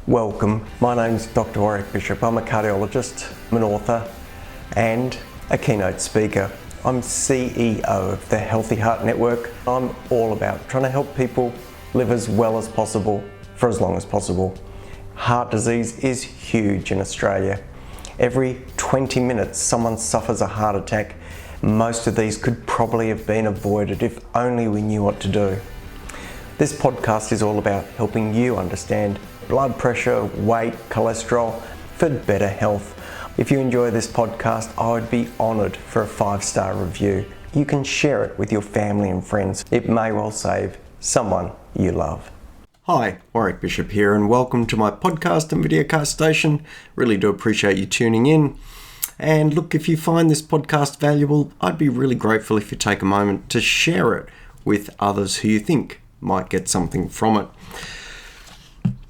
Welcome, my name's Doctor Warrick Bishop. I'm a cardiologist, I'm an author and a keynote speaker. I'm CEO of the Healthy Heart Network. I'm all about trying to help people live as well as possible for as long as possible. Heart disease is huge in Australia. Every 20 minutes someone suffers a heart attack. Most of these could probably have been avoided if only we knew what to do. This podcast is all about helping you understand blood pressure, weight, cholesterol for better health. If you enjoy this podcast, I would be honoured for a 5-star review. You can share it with your family and friends. It may well save someone you love. Hi, Auric Bishop here, and welcome to my podcast and videocast station. Really do appreciate you tuning in. And look, if you find this podcast valuable, I'd be really grateful if you take a moment to share it with others who you think might get something from it.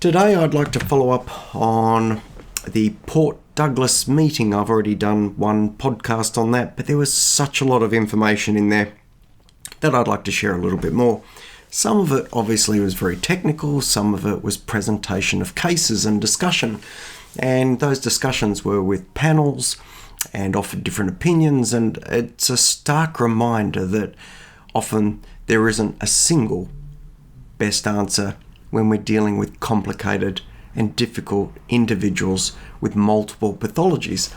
Today I'd like to follow up on the Port Douglas meeting. I've already done one podcast on that, but there was such a lot of information in there that I'd like to share a little bit more. Some of it obviously was very technical, some of it was presentation of cases and discussion, and those discussions were with panels and offered different opinions, and it's a stark reminder that often there isn't a single best answer when we're dealing with complicated and difficult individuals with multiple pathologies.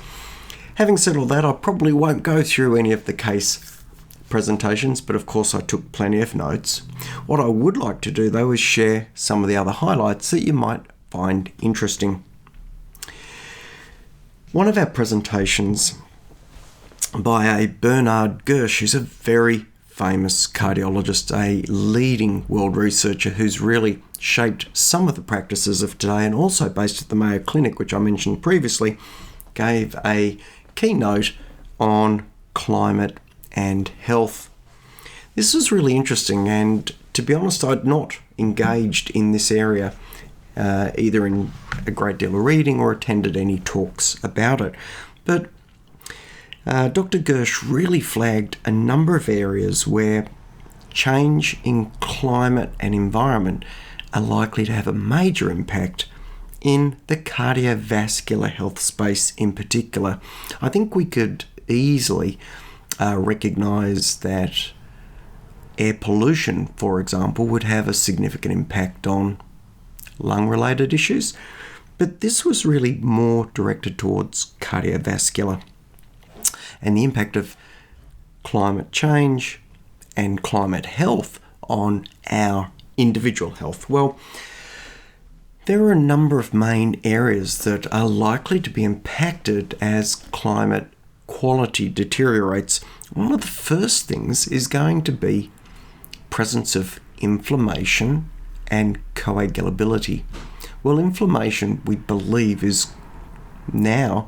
Having said all that, I probably won't go through any of the case presentations, but of course I took plenty of notes. What I would like to do though is share some of the other highlights that you might find interesting. One of our presentations by a Bernard Gersh, who's a very famous cardiologist, a leading world researcher who's really shaped some of the practices of today, and also based at the Mayo Clinic, which I mentioned previously, gave a keynote on climate and health. This was really interesting, and to be honest, I'd not engaged in this area either in a great deal of reading or attended any talks about it. But Dr. Gersh really flagged a number of areas where change in climate and environment are likely to have a major impact in the cardiovascular health space in particular. I think we could easily recognise that air pollution, for example, would have a significant impact on lung-related issues, but this was really more directed towards cardiovascular and the impact of climate change and climate health on our individual health. Well, there are a number of main areas that are likely to be impacted as climate quality deteriorates. One of the first things is going to be presence of inflammation and coagulability. Well, inflammation, we believe, is now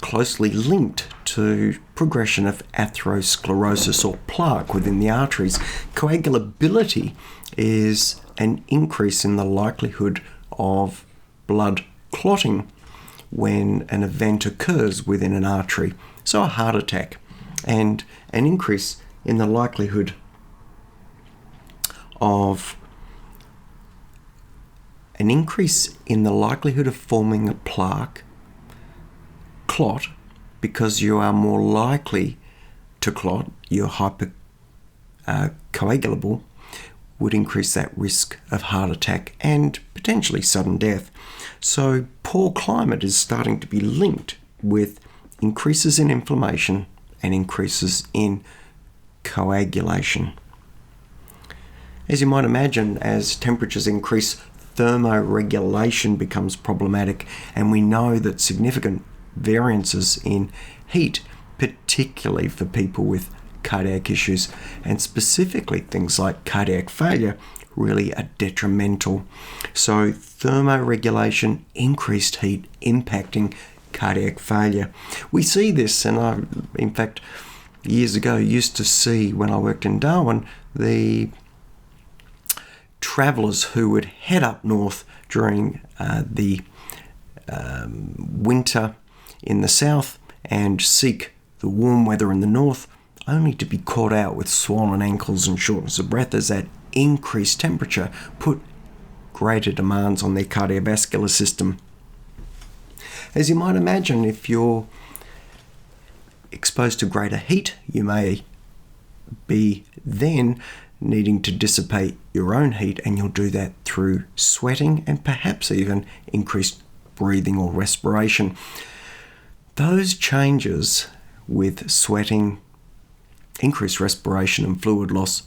closely linked to progression of atherosclerosis or plaque within the arteries. Coagulability is an increase in the likelihood of blood clotting when an event occurs within an artery, so a heart attack, and an increase in the likelihood of forming a plaque clot, because you are more likely to clot, you're hypercoagulable, would increase that risk of heart attack and potentially sudden death. So poor climate is starting to be linked with increases in inflammation and increases in coagulation. As you might imagine, as temperatures increase, thermoregulation becomes problematic, and we know that significant variances in heat, particularly for people with cardiac issues, and specifically things like cardiac failure, really are detrimental. So thermoregulation, increased heat impacting cardiac failure. We see this, and I, in fact, years ago used to see, when I worked in Darwin, the travellers who would head up north during the winter in the south and seek the warm weather in the north, only to be caught out with swollen ankles and shortness of breath as that increased temperature put greater demands on their cardiovascular system. As you might imagine, if you're exposed to greater heat, you may be then needing to dissipate your own heat, and you'll do that through sweating and perhaps even increased breathing or respiration. Those changes with sweating, increased respiration and fluid loss,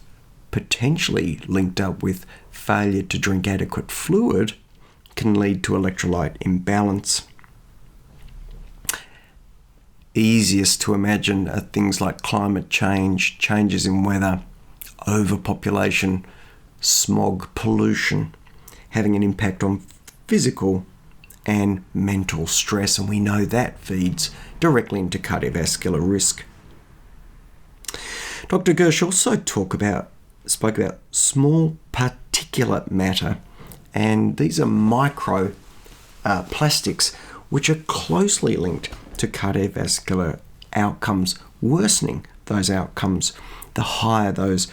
potentially linked up with failure to drink adequate fluid, can lead to electrolyte imbalance. Easiest to imagine are things like climate change, changes in weather, overpopulation, smog, pollution, having an impact on physical and mental stress, and we know that feeds directly into cardiovascular risk. Dr. Gersh also spoke about small particulate matter, and these are micro plastics which are closely linked to cardiovascular outcomes, worsening those outcomes the higher those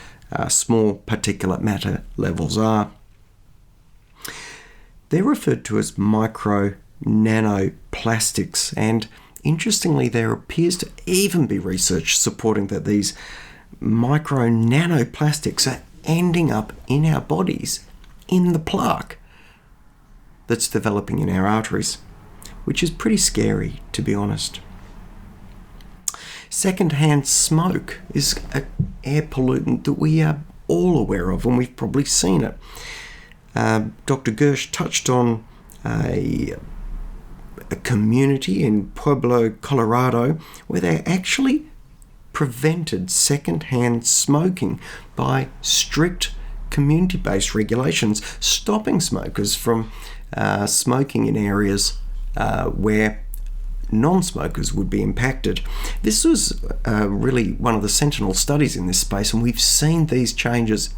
small particulate matter levels are. They're referred to as micro nanoplastics, and interestingly, there appears to even be research supporting that these micro nanoplastics are ending up in our bodies in the plaque that's developing in our arteries, which is pretty scary, to be honest. Secondhand smoke is an air pollutant that we are all aware of, and we've probably seen it. Dr. Gersh touched on a community in Pueblo, Colorado, where they actually prevented secondhand smoking by strict community-based regulations, stopping smokers from smoking in areas where non-smokers would be impacted. This was really one of the sentinel studies in this space, and we've seen these changes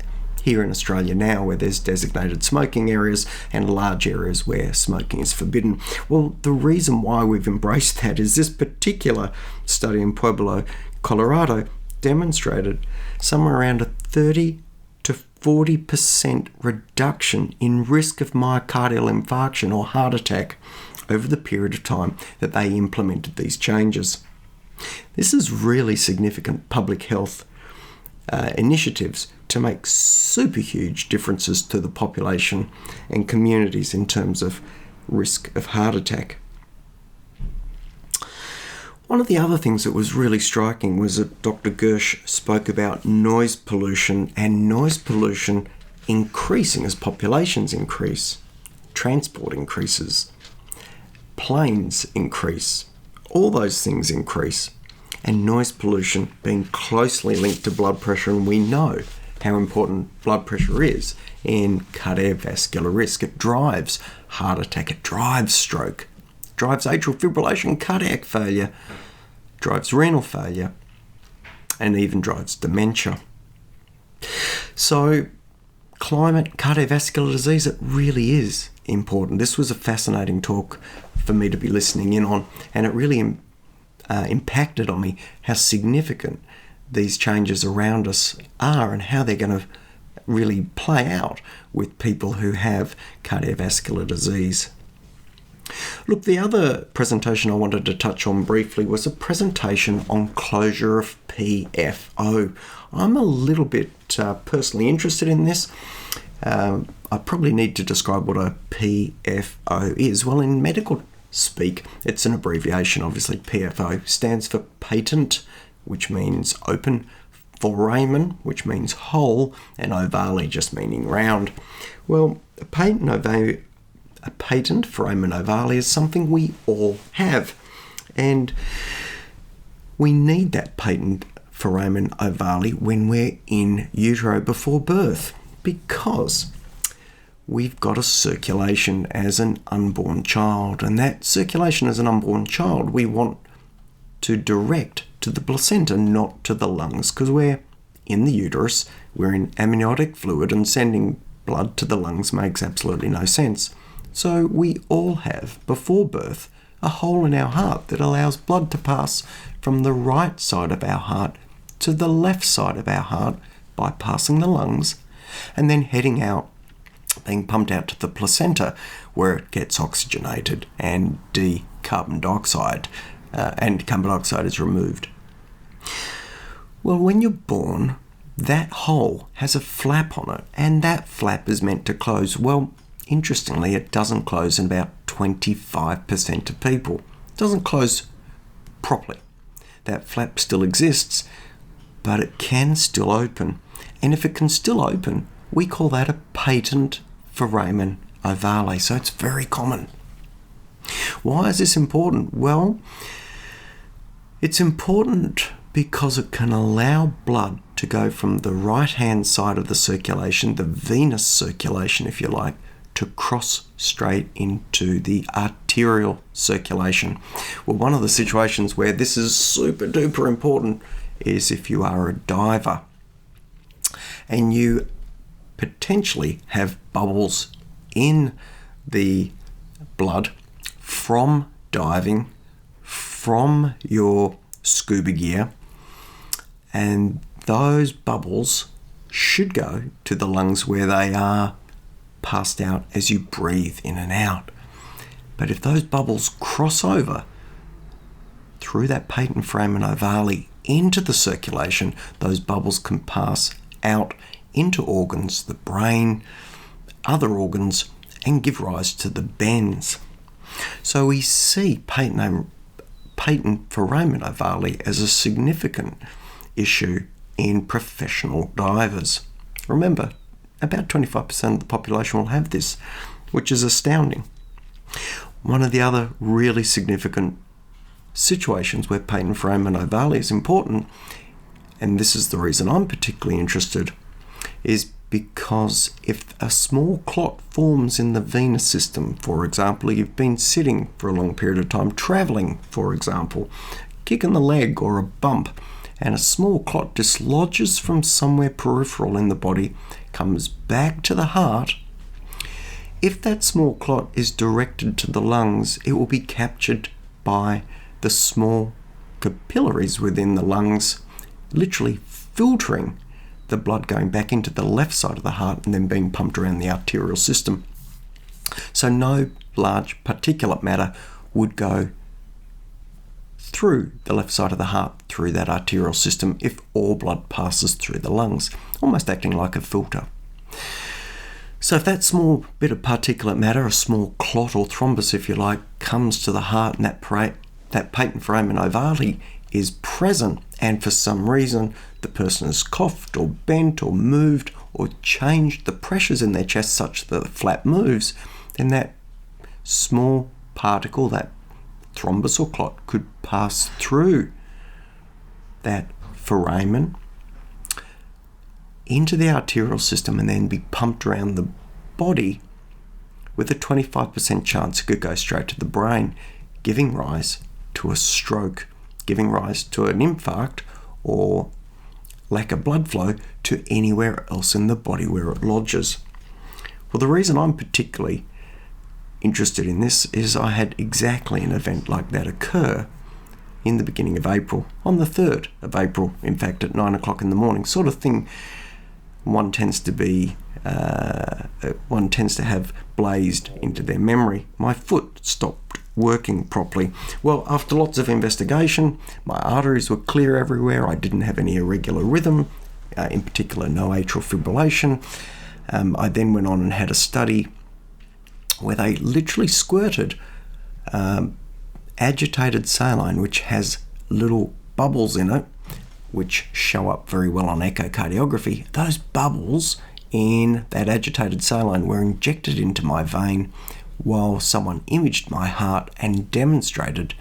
here in Australia now, where there's designated smoking areas and large areas where smoking is forbidden. Well, the reason why we've embraced that is this particular study in Pueblo, Colorado, demonstrated somewhere around a 30 to 40% reduction in risk of myocardial infarction or heart attack over the period of time that they implemented these changes. This is really significant public health initiatives to make super huge differences to the population and communities in terms of risk of heart attack. One of the other things that was really striking was that Dr. Gersh spoke about noise pollution, and noise pollution increasing as populations increase, transport increases, planes increase, all those things increase, and noise pollution being closely linked to blood pressure, and we know how important blood pressure is in cardiovascular risk. It drives heart attack, it drives stroke, drives atrial fibrillation, cardiac failure, drives renal failure, and even drives dementia. So climate, cardiovascular disease, it really is important. This was a fascinating talk for me to be listening in on, and it really impacted on me how significant these changes around us are and how they're going to really play out with people who have cardiovascular disease. Look, the other presentation I wanted to touch on briefly was a presentation on closure of PFO. I'm a little bit personally interested in this. I probably need to describe what a PFO is. Well, in medical speak, it's an abbreviation, obviously. PFO stands for patent, which means open, foramen, which means hole, and ovale, just meaning round. Well, a patent foramen ovale is something we all have, and we need that patent foramen ovale when we're in utero before birth, because we've got a circulation as an unborn child, and that circulation as an unborn child we want to direct to the placenta, not to the lungs, because we're in the uterus, we're in amniotic fluid, and sending blood to the lungs makes absolutely no sense. So we all have, before birth, a hole in our heart that allows blood to pass from the right side of our heart to the left side of our heart, bypassing the lungs, and then heading out being pumped out to the placenta, where it gets oxygenated and carbon dioxide is removed. Well, when you're born, that hole has a flap on it, and that flap is meant to close. Well, interestingly, it doesn't close in about 25% of people. It doesn't close properly. That flap still exists, but it can still open. And if it can still open, we call that a patent foramen ovale. So it's very common. Why is this important? Well, it's important because it can allow blood to go from the right-hand side of the circulation, the venous circulation, if you like, to cross straight into the arterial circulation. Well, one of the situations where this is super duper important is if you are a diver and you potentially have bubbles in the blood from diving, from your scuba gear, and those bubbles should go to the lungs where they are passed out as you breathe in and out. But if those bubbles cross over through that patent foramen ovale into the circulation, those bubbles can pass out into organs, the brain, other organs, and give rise to the bends. So we see patent foramen ovale as a significant issue in professional divers. Remember, about 25% of the population will have this, which is astounding. One of the other really significant situations where patent foramen ovale is important, and this is the reason I'm particularly interested, is because if a small clot forms in the venous system, for example, you've been sitting for a long period of time, traveling, for example, kick in the leg or a bump, and a small clot dislodges from somewhere peripheral in the body, comes back to the heart. If that small clot is directed to the lungs, it will be captured by the small capillaries within the lungs, literally filtering the blood going back into the left side of the heart and then being pumped around the arterial system. So no large particulate matter would go through the left side of the heart, through that arterial system, if all blood passes through the lungs, almost acting like a filter. So if that small bit of particulate matter, a small clot or thrombus, if you like, comes to the heart and that patent foramen ovale is present, and for some reason the person has coughed or bent or moved or changed the pressures in their chest such that the flap moves, then that small particle, that thrombus or clot, could pass through that foramen into the arterial system and then be pumped around the body, with a 25% chance it could go straight to the brain, giving rise to a stroke, giving rise to an infarct or lack of blood flow to anywhere else in the body where it lodges. Well, the reason I'm particularly interested in this is I had exactly an event like that occur in the beginning of April, on the 3rd of April, in fact, at 9 o'clock in the morning, sort of thing one tends to have blazed into their memory. My foot stopped working properly. Well, after lots of investigation, my arteries were clear everywhere. I didn't have any irregular rhythm, in particular no atrial fibrillation. I then went on and had a study where they literally squirted agitated saline, which has little bubbles in it, which show up very well on echocardiography. Those bubbles in that agitated saline were injected into my vein while someone imaged my heart and demonstrated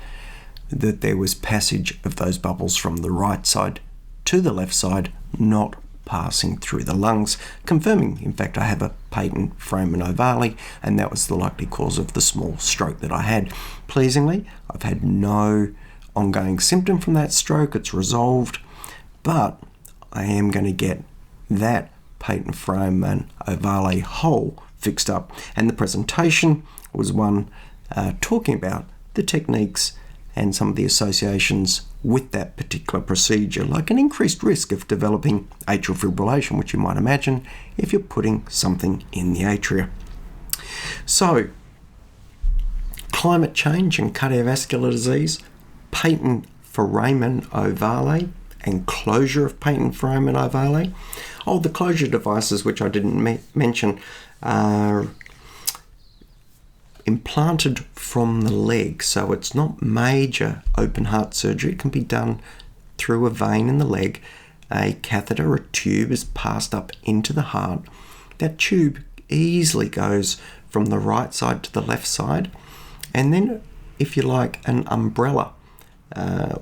that there was passage of those bubbles from the right side to the left side, not passing through the lungs, confirming, in fact, I have a patent foramen ovale, and that was the likely cause of the small stroke that I had. Pleasingly, I've had no ongoing symptom from that stroke. It's resolved, but I am going to get that patent foramen ovale hole fixed up, and the presentation was one talking about the techniques and some of the associations with that particular procedure, like an increased risk of developing atrial fibrillation, which you might imagine if you're putting something in the atria. So, climate change and cardiovascular disease, patent foramen ovale and closure of patent foramen ovale. Oh, the closure devices, which I didn't mention, are implanted from the leg, so it's not major open heart surgery. It can be done through a vein in the leg. A catheter, a tube, is passed up into the heart. That tube easily goes from the right side to the left side, and then, if you like, an umbrella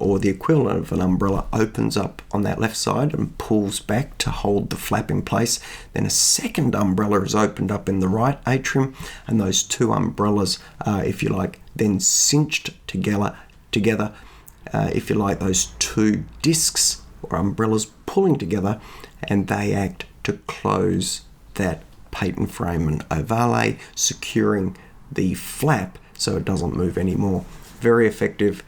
or the equivalent of an umbrella opens up on that left side and pulls back to hold the flap in place. Then a second umbrella is opened up in the right atrium, and those two umbrellas are, if you like, then cinched together, if you like, those two discs or umbrellas pulling together, and they act to close that patent foramen ovale, securing the flap so it doesn't move anymore. Very effective,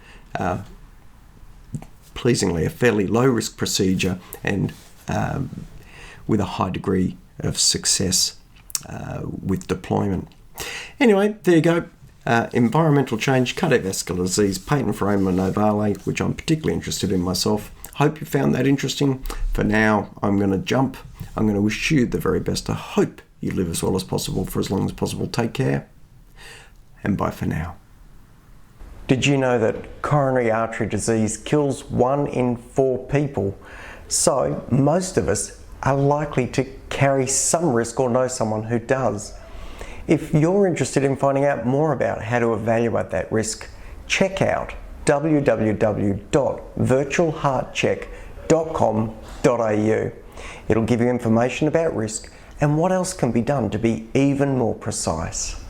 pleasingly a fairly low risk procedure, and with a high degree of success with deployment. Anyway, there you go. Environmental change, cardiovascular disease, patent foramen ovale, which I'm particularly interested in myself. Hope you found that interesting. For now, I'm going to jump. I'm going to wish you the very best. I hope you live as well as possible for as long as possible. Take care, and bye for now. Did you know that coronary artery disease kills 1 in 4 people? So most of us are likely to carry some risk or know someone who does. If you're interested in finding out more about how to evaluate that risk, check out www.virtualheartcheck.com.au. It'll give you information about risk and what else can be done to be even more precise.